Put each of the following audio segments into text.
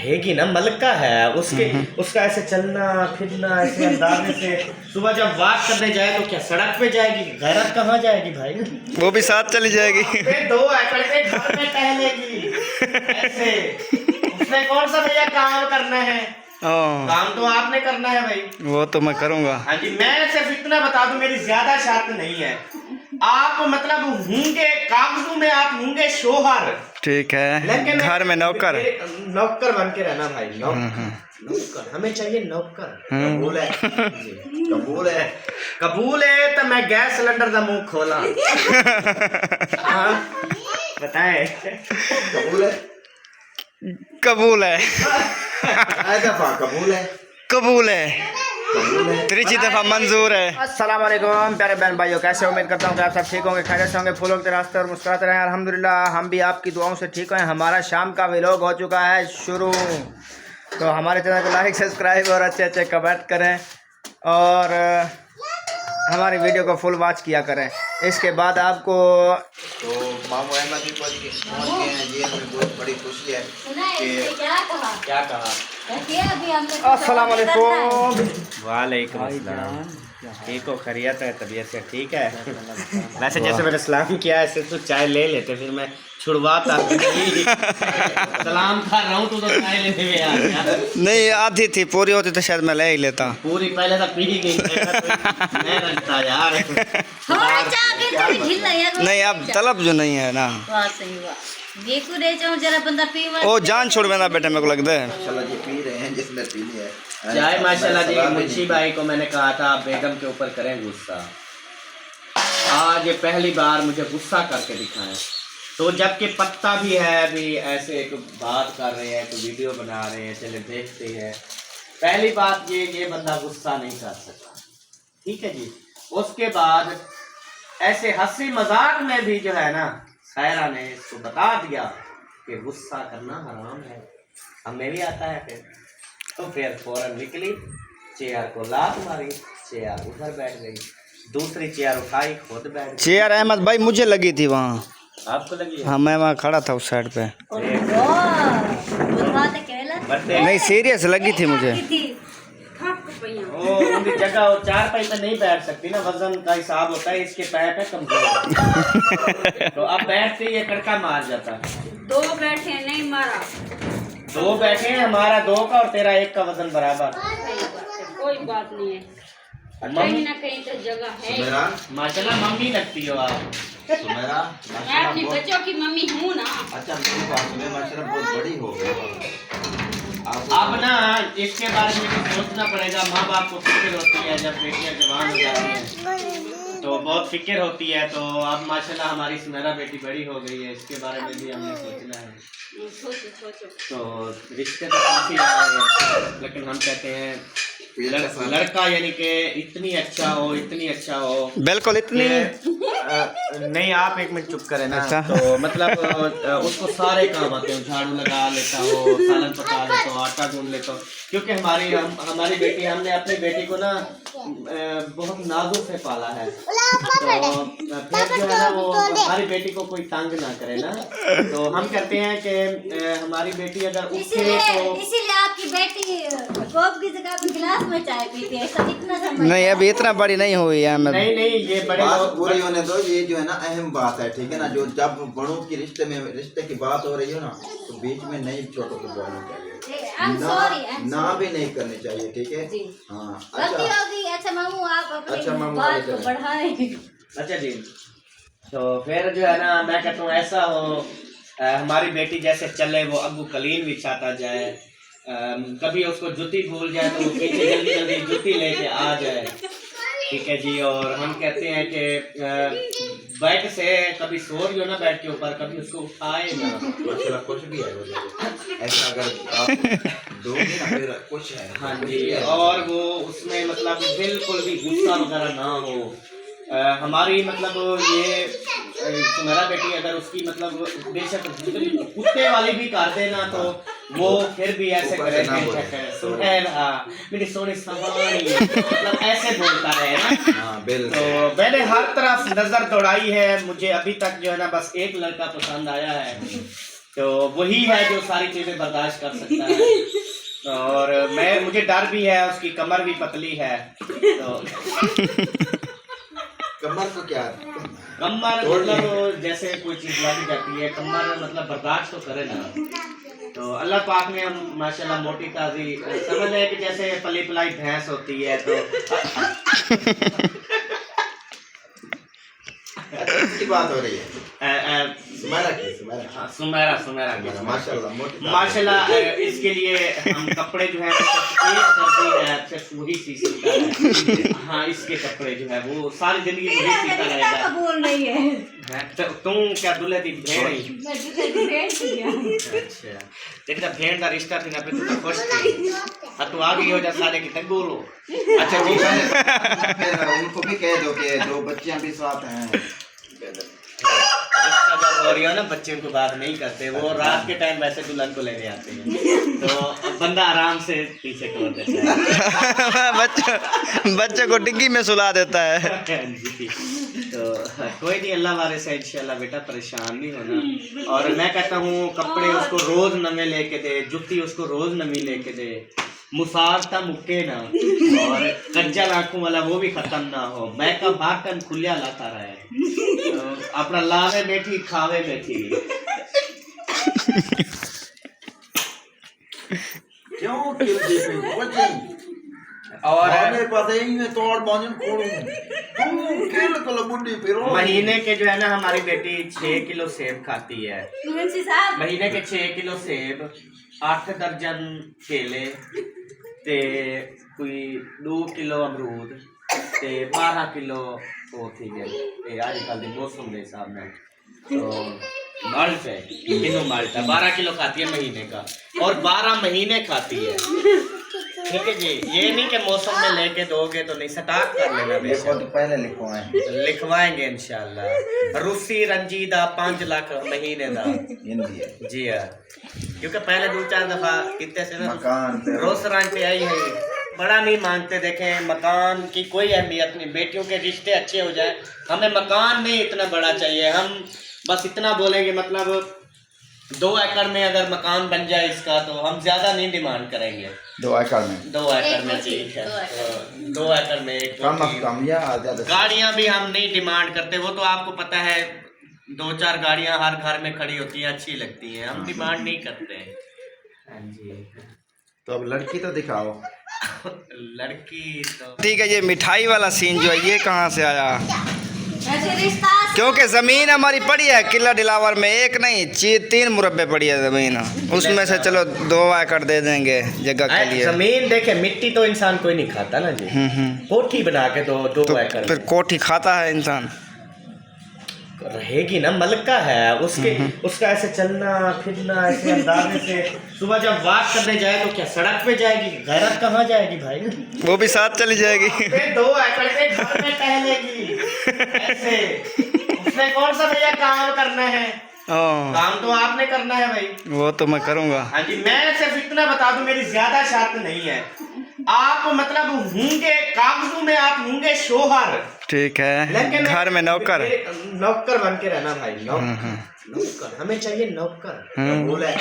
रहेगी ना, मलका है उसके, उसका ऐसे चलना फिरना ऐसे अंदाजे से, सुबह जब वॉक करने जाए तो क्या सड़क पे जाएगी, गैरत कहाँ जाएगी भाई? वो भी साथ चली जाएगी। 2 एकड़ के घर में टहलेगी ऐसे। उसने कौन सा भैया काम करना है? काम तो आपने करना है भाई। वो तो मैं करूँगा। हाँ जी, मैं सिर्फ इतना बता दूं, मेरी ज्यादा शर्त नहीं है। आप मतलब होंगे कागजों में, आप होंगे शोहर, ठीक है, लेकिन घर में नौकर। नौकर बन के रहना भाई। नौकर हमें चाहिए, नौकर। कबूल है जी, कबूल है, कबूल है। तो मैं गैस सिलेंडर का मुंह खोला। हाँ, बताए कबूल है, कबूल है, कबूल है, कबूल है, त्रिची दफा मंजूर है। अस्सलाम वालेकुम प्यारे बहन भाइयों, कैसे उम्मीद करता हूँ कि आप सब ठीक होंगे, खैरियत से होंगे, फूलों के रास्ते और मुस्कुराते रहें। अल्हम्दुलिल्लाह हम भी आपकी दुआओं से ठीक हैं। हमारा शाम का व्लॉग हो चुका है शुरू। तो हमारे चैनल को लाइक सब्सक्राइब और अच्छे अच्छे कमेंट करें और हमारी वीडियो को फुल वॉच किया करें। इसके बाद आपको तो मामू अहमद भी पहुँच गए हैं जी। हमें बहुत बड़ी खुशी है कि क्या कहा? अस्सलाम वालेकुम। वालेकुम अस्सलाम। ठीक हो, खैरियत है, तबीयत से ठीक है? वैसे जैसे मैंने सलाम किया ऐसे तो चाय ले लेते, फिर मैं छुड़वाता। सलाम कर रहा हूँ तो चाय लेने में आ गया। नहीं, आधी थी, पूरी होती तो शायद मैं ले ही लेता। पूरी पहले तो पी गई। मैं रखता यार। नहीं, अब तलब जो नहीं है ना, ओ जान छोड़ में ना बेटे, मेरे को लगता है। माशाल्लाह जी पी रहे हैं, जिसने पी लिया है चाय माशाल्लाह जी। मुंशी भाई को मैंने कहा था बेगम के ऊपर करें गुस्सा, आज ये पहली बार मुझे गुस्सा करके दिखाएं। तो जबकि पत्ता भी है, अभी ऐसे एक बात कर रहे हैं, तो वीडियो बना रहे हैं, चले देखते हैं। पहली बात ये बंदा गुस्सा नहीं कर सका, ठीक है जी। उसके बाद ऐसे हंसी मजाक में भी जो है ना, सायरा ने इसको बता दिया कि गुस्सा करना हराम है। हमें भी आता है फिर, तो फिर फौरन निकली, चेयर को लात मारी, चेयर उधर बैठ गई, दूसरी चेयर उठाई, खुद बैठ गई। चेयर अहमद भाई मुझे लगी थी वहाँ। आपको लगी? हाँ, मैं वहाँ खड़ा था उस साइड पे। बर्थडे नहीं, सीरियस लगी थी मुझे। ओ उनकी जगह वो 4 पाई पे नहीं बैठ सकती ना, वजन का हिसाब होता है, इसके पैर पे कमजोर। तो अब बैठते ही ये कड़का मार जाता है। 2 बैठे नहीं मारा, 2 बैठे हैं, हमारा 2 का और तेरा 1 का वजन बराबर। कोई बात नहीं है, कहीं ना कहीं तो जगह है। सुमेरा, माशाल्लाह मम्मी लगती हो आप। सुमेरा मैं अपनी बच्चों की मम्मी हूँ ना। अच्छा, मेरी बात सुने, माशाल्लाह बहुत बड़ी हो गई। अब ना इसके बारे में भी सोचना पड़ेगा। माँ बाप को फिक्र होती है जब बेटियां जवान हो जाती हैं, तो बहुत फिक्र होती है। तो अब माशाल्लाह हमारी सुनहरा बेटी बड़ी हो गई है, इसके बारे में भी हमने सोचना है। सोचो। तो रिश्ते तो काफी आ रहे हैं, लेकिन हम कहते हैं लड़का यानी कि इतनी अच्छा हो, इतनी अच्छा हो। बिल्कुल इतनी नहीं, आप 1 मिनट चुप करें ना। अच्छा। तो मतलब उसको सारे काम आते हैं, झाड़ू लगा लेता हो, सालन पका लेता हो, आटा गूंद लेता हो। क्योंकि हमारी बेटी, हमने अपनी बेटी को ना बहुत नाजुक से पाला है। तो फिर जो है ना, वो हमारी बेटी को कोई तंग ना करे ना। तो हम कहते हैं कि हमारी बेटी अगर उठे तो इसीलिए आपकी बेटी कप की जगह पे गिलास में चाय पीती है। ऐसा इतना समझ नहीं, अभी इतना बड़ी नहीं हुई है। मैं नहीं, ये बड़े बात लोग पूरी होने दो। ये जो है ना अहम बात है, ठीक है ना। जो जब बड़ों की रिश्ते की बात हो रही हो ना, तो बीच में नहीं छोटों को बोलना चाहिए, ना भी नहीं करनी चाहिए, ठीक है। हाँ, गलती अच्छा होगी। अच्छा मामू, आप अपनी अच्छा, मामू बात वाले को चलें। बढ़ाएं। अच्छा जी। तो फिर जो है ना, मैं कहता हूँ ऐसा हो, हमारी बेटी जैसे चले, वो अबू कलीन बिछाता जाए, कभी उसको जूती भूल जाए तो वो पीछे जल्दी जल्दी जूती लेके आ जाए, ठीक है जी। और हम कहते हैं कि बेड से कभी सो रही हो ना बेड के ऊपर, कभी उसको उठाए ना। माशाल्लाह कुछ भी है वो ऐसा, अगर आप दोगे ना फिर कुछ है। हाँ जी, और वो उसमें मतलब बिल्कुल भी गुस्सा वगैरह ना हो। हमारी मतलब ये सुनहरा बेटी अगर उसकी मतलब बेशक कुत्ते वाली भी कर दे ना, तो वो फिर भी ऐसे करे, सुनहरा मेरी सोनी सवारी, मतलब ऐसे बोलता रहे ना। हाँ, बिल्कुल। तो मैंने हर तरफ नजर दौड़ाई है, मुझे अभी तक जो है ना बस एक लड़का पसंद आया है, तो वही है जो सारी चीज़ें बर्दाश्त कर सकता है। और मुझे डर भी है, उसकी कमर भी पतली है तो कमर को क्या कमर मतलब जैसे कोई चीज़ लग जाती है, कमर मतलब बर्दाश्त तो करे ना। तो अल्लाह पाक ने हम माशाल्लाह मोटी ताज़ी समझ लें कि जैसे पली पलाई भैंस होती है तो की बात हो रही है। सुमेरा माशाल्लाह मोटी माशाल्लाह इसके लिए हम कपड़े जो है सिर्फ वही सी सकता है। हाँ, इसके कपड़े जो है वो सारी जिंदगी वही सीता रहेगा। बोल रही है तो तुम क्या दुल्हे दी भेड़ ही? मैं दूसरे की भेंट थी क्या? अच्छा, देखा भेड़ का रिश्ता थी ना पे तू तो खुश थी। अब तू आ गई हो जा सारे की तक बोलो। अच्छा जी, उनको भी कह दो कि दो बच्चियां भी साथ हैं। रिश्ता जब हो रही हो ना, बच्चे उनको बात नहीं करते, वो रात के टाइम वैसे दुल्हन को लेने आते हैं तो बंदा आराम से पीछे छोड़ देता है। बच्चे को डिग्गी में सुला देता है। जी, तो कोई नहीं, अल्लाह वाले से इंशाल्लाह बेटा परेशान नहीं होना। और मैं कहता हूँ कपड़े उसको रोज नवे लेके दे, जुत्ती उसको रोज नवी लेके दे, मुसारता मुक्के ना, और कज्जा आंखों वाला वो भी खत्म ना हो। मैं का बाटन खुलिया लाता रहे, तो अपना लावे बैठी खावे बैठी। क्यों और मेरे पास यही है तोड़ बांधन खोलूं तुम खेल को बुड्ढी फिरो। महीने के जो है ना हमारी बेटी 6 किलो सेब खाती है। मुंशी साहब महीने के 6 किलो सेब, 8 दर्जन केले, ते कोई 2 किलो अमरूद, ते 12 किलो वो थी गए ते आजकल के मौसम के हिसाब में तो माल्ट है, किलो माल्ट है 12 किलो खाती है महीने का, और 12 महीने खाती है। ठीक है जी, ये नहीं कि मौसम में लेके दोगे तो नहीं, स्टार्ट कर लेना देखो तो पहले लिखवाएंगे इंशाल्लाह। रूसी रंजीदा 5 लाख महीने का जी हाँ, क्योंकि पहले 2-4 दफा कितने से ना रोसरान पे आई है, बड़ा नहीं मांगते। देखें, मकान की कोई अहमियत नहीं, बेटियों के रिश्ते अच्छे हो जाए, हमें मकान नहीं इतना बड़ा चाहिए, हम बस इतना बोलेंगे मतलब 2 एकड़ में अगर मकान बन जाए इसका तो हम ज्यादा नहीं डिमांड करेंगे। 2 एकड़ में 2 एकड़ में ठीक है, 2 एकड़ में एक कम या ज्यादा। गाड़ियां भी हम नहीं डिमांड करते, वो तो आपको पता है 2-4 गाड़ियां हर घर में खड़ी होती हैं, अच्छी लगती हैं, हम डिमांड नहीं करते। हाँ जी, तो अब लड़की तो दिखाओ। लड़की तो ठीक है, ये मिठाई वाला सीन जो है ये कहाँ से आया? ऐसे रिश्ता क्योंकि ज़मीन हमारी पड़ी है किला डिलावर में, एक नहीं 3 मुरब्बे पड़ी है ज़मीन, उसमें से चलो 2 एकड़ दे देंगे जगह के लिए। जमीन देखे, मिट्टी तो इंसान कोई नहीं खाता ना जी, कोठी बना के तो 2 एकड़ फिर कोठी खाता है इंसान, रहेगी ना, मलका है उसके, उसका ऐसे चलना फिरना ऐसे अंदाजे से। सुबह जब वॉक करने जाए तो क्या सड़क पे जाएगी? गैरत कहाँ जाएगी भाई? वो भी साथ चली जाएगी। 2 एकड़ के घर में टहलेगी ऐसे। उसने कौन सा भैया काम करना है? काम तो आपने करना है भाई। वो तो मैं करूँगा। हाँ जी, मैं सिर्फ इतना बता दूं, मेरी ज्यादा शर्त नहीं है। आप मतलब होंगे कागजों में, आप होंगे शोहर, ठीक है, घर में नौकर बन के रहना भाई। नौकर हमें चाहिए, नौकर। कबूल है?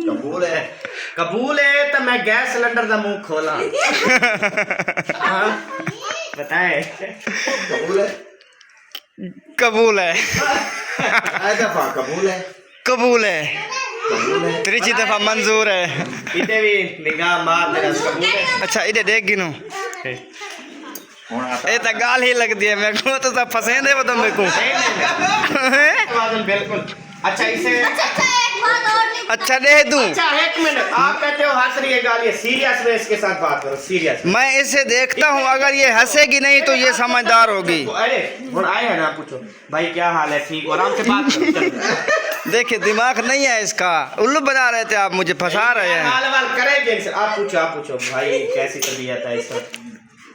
कबूल है? कबूल है तो मैं गैस सिलेंडर का मुंह खोला। बताए कबूल है? कबूल है, कबूल है, कबूल है, 3 दफा मंजूर है। इधे भी निगाह मार मेरा कबूल है। अच्छा इधे देख गिनो, ये तो गाल ही लग दिया मेरे को, तो सब फंसे दे वो तो मेरे को। बिल्कुल। अच्छा इसे एक बात और लिख। अच्छा दे दूं? अच्छा 1 मिनट, आप कहते हो हंस रही है गाल, ये सीरियस में इसके साथ बात करो, सीरियस। मैं इसे देखता हूँ, अगर ये हंसेगी नहीं तो ये समझदार होगी। अरे ਹੁਣ आए हैं ना, पूछो भाई क्या हाल है, ठीक हो, आराम से बात करो। देखिए दिमाग नहीं है इसका, उल्लू बना रहे थे आप, मुझे फंसा रहे हैं। हाल वाल करेंगे इनसे। आप पूछो भाई कैसी तबीयत है इसका?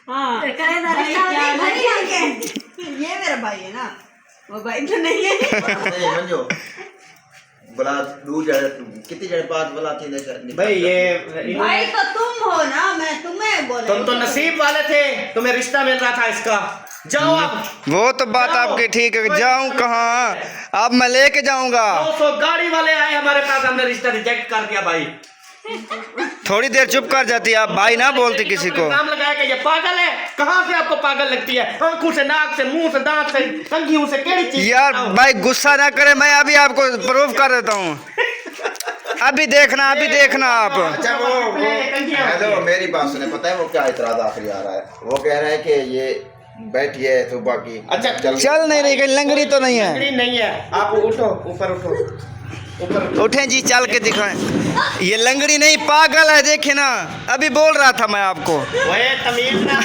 हाँ ये मेरा भाई है ना, वो भाई तो नहीं है। नहीं मंजो बुला दूर जाए, कितनी देर बाद बुलाती है भाई ये भाई तो तुम हो ना, मैं तुम्हें बोल। तुम तो नसीब वाले थे, तुम्हें रिश्ता मिल रहा था इसका। जाओ आप। वो तो बात जाओ। आपकी ठीक है, जाऊं कहाँ? अब मैं लेके जाऊंगा। 200 गाड़ी वाले आए हमारे पास, हमने रिश्ता रिजेक्ट कर दिया भाई। थोड़ी देर चुप कर जाती आप, भाई ना बोलती किसी को। नाम लगाया कि ये पागल है। कहाँ से आपको पागल लगती है? आंखों से, नाक से, मुंह से, दांत से, कंघियों से, केड़ी चीज? यार भाई गुस्सा ना करे, मैं अभी आपको प्रूफ कर देता हूँ। अभी देखना आप। अच्छा वो मेरी बात सुने, पता है वो क्या इतराज आखिरी आ रहा है? वो कह रहा है कि ये बैठिए तो बाकी अच्छा चल नहीं रही, कहीं लंगड़ी तो नहीं है? लंगड़ी नहीं है। आप उठो, ऊपर उठो, ऊपर उठे जी, चल के दिखाएं। ये लंगड़ी नहीं, पागल है, देखे ना, अभी बोल रहा था मैं आपको। ओए तमीज ना,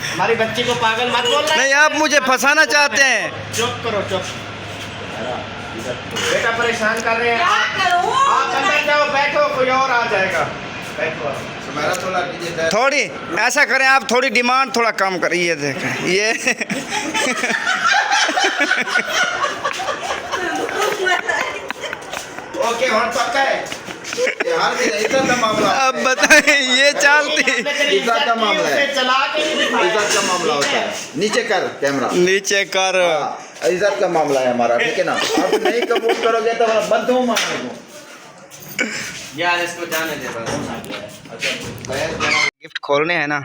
हमारी बच्ची को पागल मत बोलना। नहीं, आप मुझे फंसाना चाहते हैं। चुप करो, चुप। बेटा परेशान कर रहे हैं आप अंदर जाओ, बैठो, कोई और आ जाएगा। बैठो आप। सुमेरा थोड़ा नीचे थोड़ी ऐसा करें आप, थोड़ी डिमांड थोड़ा कम करिए। ये देखें ये ओके और पक्का है ये हार भी नहीं, इज्जत का मामला। अब बताएं, ये चालती इज्जत का मामला है, चला के नहीं दिखाया। इज्जत का मामला होता है। नीचे कर कैमरा, नीचे कर। हाँ, इज्जत का मामला है हमारा, ठीक है ना? आप नहीं कबूल करोगे तो बंद हूँ मारने को। यार इसको जाने दे बस। गिफ्ट खोलने हैं ना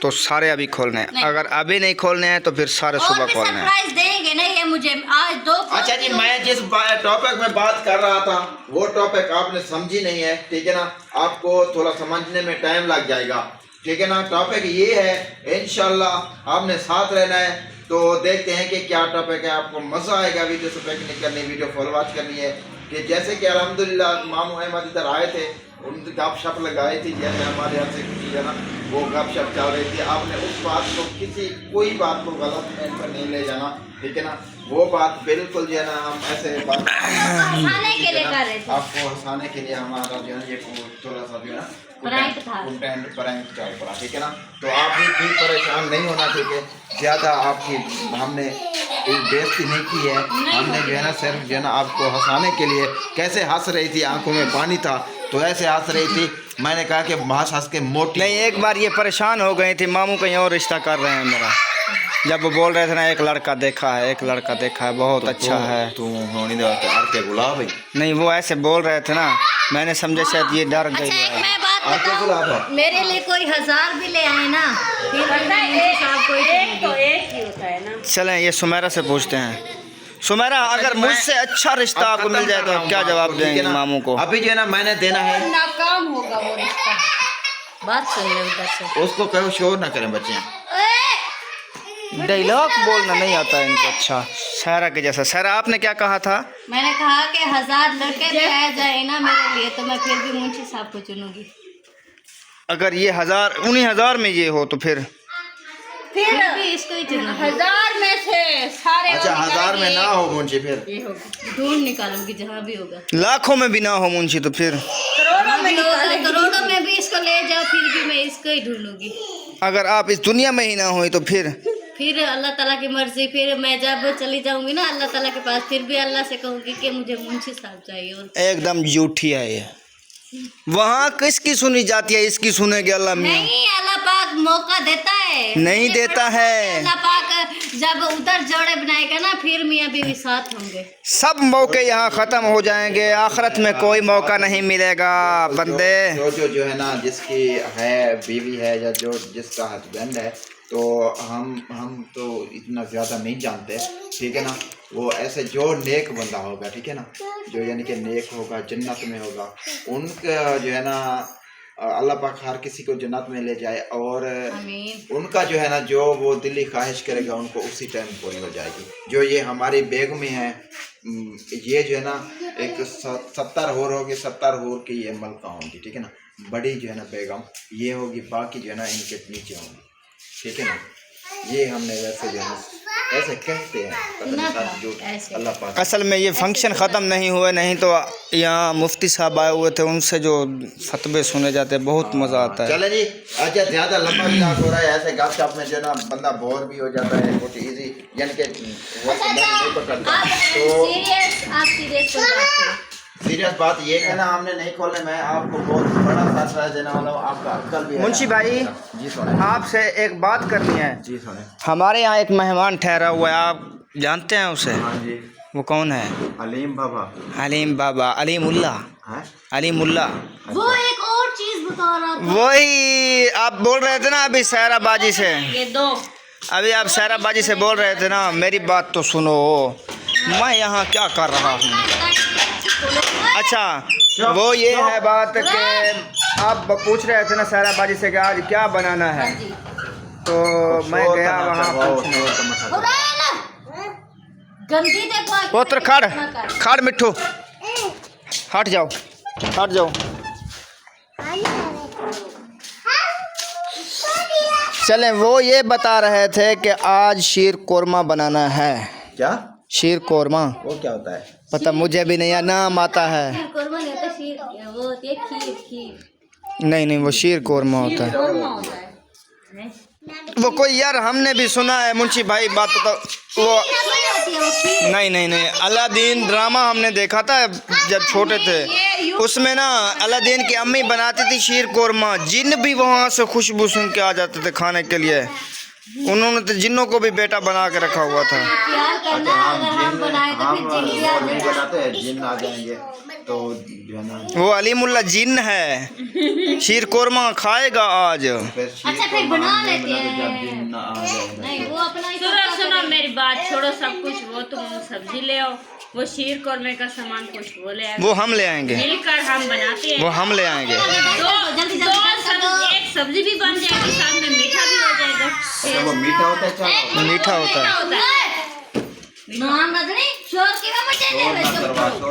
तो सारे अभी खोलने हैं, अगर अभी नहीं खोलने हैं तो फिर सारे सुबह खोलने हैं। सरप्राइज देंगे ना ये मुझे आज 2। अच्छा जी, मैं जिस टॉपिक में बात कर रहा था वो टॉपिक आपने समझी नहीं है, ठीक है ना? आपको थोड़ा समझने में टाइम लग जाएगा, ठीक है ना? टॉपिक ये है, इंशाल्लाह आपने साथ रहना है। तो देखते हैं कि क्या टॉपिक है, आपको मज़ा आएगा वीडियो से पिकनिक करनी, वीडियो फॉल वॉच करनी है। कि जैसे कि अल्हम्दुलिल्लाह मामू अहमद इधर आए थे, उनसे गपशप लगाई थी, जैसे हमारे यहाँ से की है ना, वो गपशप चल रही थी। आपने उस बात को कोई बात को गलत एंड पर नहीं ले जाना, ठीक है ना? वो बात बिल्कुल जो है ना, हम ऐसे बात हंसाने के लिए कर रहे थे। आपको हंसाने के लिए हमारा जो है ये थोड़ा सा जो है ना प्रैंक था, प्रैंक चल पड़ा, ठीक है ना? तो आप भी परेशान नहीं होना, ठीक है? ज़्यादा आपकी हमने बेइज्जती नहीं की है, हमने जो है ना सिर्फ जो है ना आपको हंसाने के लिए। कैसे हंस रही थी, आंखों में पानी था तो ऐसे हंस रही थी। मैंने कहा कि हंस के मोटी नहीं, एक बार ये परेशान हो गई थी, मामू कहीं और रिश्ता कर रहे हैं मेरा। जब वो बोल रहे थे ना एक लड़का देखा है बहुत अच्छा है, तू होनी दे के गुलाब भाई। नहीं वो ऐसे बोल रहे थे ना, मैंने समझा शायद ये डर गई अच्छा एक है। मैं बात आपके गुलाब बताऊं, है? मेरे लिए कोई 1000 भी ले आए ना, फिर भी मैं उनके साथ कोई एक तो एक ही होता है ना। चलें ये सुमेरा से पूछते हैं। सुमेरा, अगर मुझसे अच्छा रिश्ता आपको मिल जाए तो आप क्या जवाब देंगे मामू को? अभी जो है ना मैंने देना है, नाकाम होगा वो रिश्ता। बात सुन ले उधर से। उसको कहो शोर ना करें बच्चे। डायलॉग बोलना नहीं आता है इनको अच्छा, सहरा के जैसा। सहरा आपने क्या कहा था? मैंने कहा कि 1000 लड़के भी आ जाए ना मेरे लिए तो मैं फिर भी मुंशी साहब को चुनूंगी। अगर ये 19,000 में ये हो तो फिर फिर भी इसको ही चुनूंगी। 1000 में से सारे अच्छा 1000 में ना हो मुंशी, फिर ये होगा। ढूंढ निकालूंगी जहाँ भी होगा। लाखों में भी ना हो मुंशी तो फिर करोड़ों में निकालेंगे। करोड़ों में भी इसको ले जाओ फिर भी मैं इसको ही ढूंढूंगी। अगर आप इस दुनिया में ही ना हो तो फिर अल्लाह ताला की मर्जी, फिर मैं जब चली जाऊंगी ना अल्लाह ताला के पास, फिर भी अल्लाह से कहूंगी कि मुझे मुंशी साहब चाहिए। और एकदम झूठी है ये। वहाँ किसकी सुनी जाती है, इसकी सुनेगी अल्लाह मियां। नहीं, अल्लाह पाक मौका देता है, नहीं ये देता बड़ा है। अल्लाह पाक जब उधर जोड़े बनाएगा ना फिर मियाँ बीवी साथ होंगे। सब मौके यहाँ ख़त्म हो जाएंगे, आखिरत में कोई मौका नहीं मिलेगा बंदे। जो है ना जिसकी है बीवी है या जो जिसका हस्बैंड है, तो हम तो इतना ज़्यादा नहीं जानते, ठीक है ना? वो ऐसे जो नेक बंदा होगा, ठीक है ना, जो यानी कि नेक होगा, जन्नत में होगा, उनका जो है ना अल्लाह पाक हर किसी को जन्नत में ले जाए। और आमीन। उनका जो है ना जो वो दिली ख्वाहिश करेगा उनको उसी टाइम पूरी हो जाएगी। जो ये हमारी बेगमें हैं, ये जो है ना एक 70 होर होगी, 70 होर की ये मलका होंगी, ठीक है ना? बड़ी जो है ना बेगम ये होगी, बाकी जो है ना इनके नीचे होंगी, ठीक है ना? ये हमने वैसे जो है ऐसे कहते हैं, पता नहीं सच झूठ अल्लाह पाक। असल में ये फंक्शन ख़त्म नहीं हुए, नहीं तो यहाँ मुफ्ती साहब आए हुए थे, उनसे जो फतवे सुने जाते हैं बहुत मज़ा आता है। चले जी, अच्छा ज़्यादा लंबा विलास हो रहा है, ऐसे गपशप में जो ना बंदा बोर भी हो जाता है, बहुत ईजी यानी कि वो नहीं पकड़ता। आप तो सीरियस हो जाते हो। सीरियस बात ये कहना हमने नहीं खोले, मैं आपको बहुत बड़ा सरप्राइज देने वाला हूँ, आपका अक्ल भी है। मुंशी भाई जी सुने, आपसे एक बात करनी है। जी सुने। हमारे यहाँ एक मेहमान ठहरा हुआ है, आप जानते हैं उसे? हाँ जी। वो कौन है? अलीम बाबा। अलीम बाबा, अलीमुल्ला, है? अलीमुल्ला। वो एक और चीज बता रहा था। वही आप बोल रहे थे ना अभी सैराबाजी से, ये दो अभी आप सैराबाजी से बोल रहे थे ना, मेरी बात तो सुनो। मैं यहाँ क्या कर रहा हूँ? अच्छा वो ये है बात कि आप पूछ रहे थे ना सैराबाजी से कि आज क्या बनाना है, तो मैं गया वहाँ पूछने। गंदी देखो पुत्र खड़ खड़ मिट्ठू, हट जाओ हट जाओ। चलें, वो ये बता रहे थे कि आज शीर कोरमा बनाना है। क्या? शीर कोरमा वो क्या होता है? पता मुझे भी नहीं, नाम आता है। कोरमा नहीं होता, शीर वो होती है खीर। खीर नहीं नहीं, वो शीर कोरमा होता है। कोरमा होता है। वो कोई यार हमने भी सुना है मुंशी भाई बात, तो वो नहीं नहीं नहीं, अलादीन ड्रामा हमने देखा था जब छोटे थे, उसमें ना अलादीन की अम्मी बनाती थी शीर कोरमा, जिन भी वहाँ से खुशबू सुन के आ जाते थे खाने के लिए। उन्होंने तो जिन्नों को भी बेटा बना के रखा हुआ था। प्यार करना, अगर हम बनाए तो फिर जिन आ जाएंगे। बनाते हैं जिन आ जाएंगे तो जो है ना, वो अलीमुल्ला जिन है, शीर कोरमा खाएगा आज। अच्छा फिर बना लेते हैं। जब जिन आ जाएगा नहीं वो अपना ही सुनो सुनो मेरी बात छोड़ो सब कुछ, वो तुम सब्जी ले आओ, वो शीर कोरमे का सामान कुछ वो ले आओ, वो हम ले आएंगे, मिलकर हम बनाते हैं। वो हम ले आएंगे। एक सब्जी भी बन जाएगी, साथ में मीठा भी हो जाएगा। अच्छा, वो मीठा होता है? चलो मीठा होता है। होता है। नाम रजनी शोर की वजह से शोर मत करवा, शोर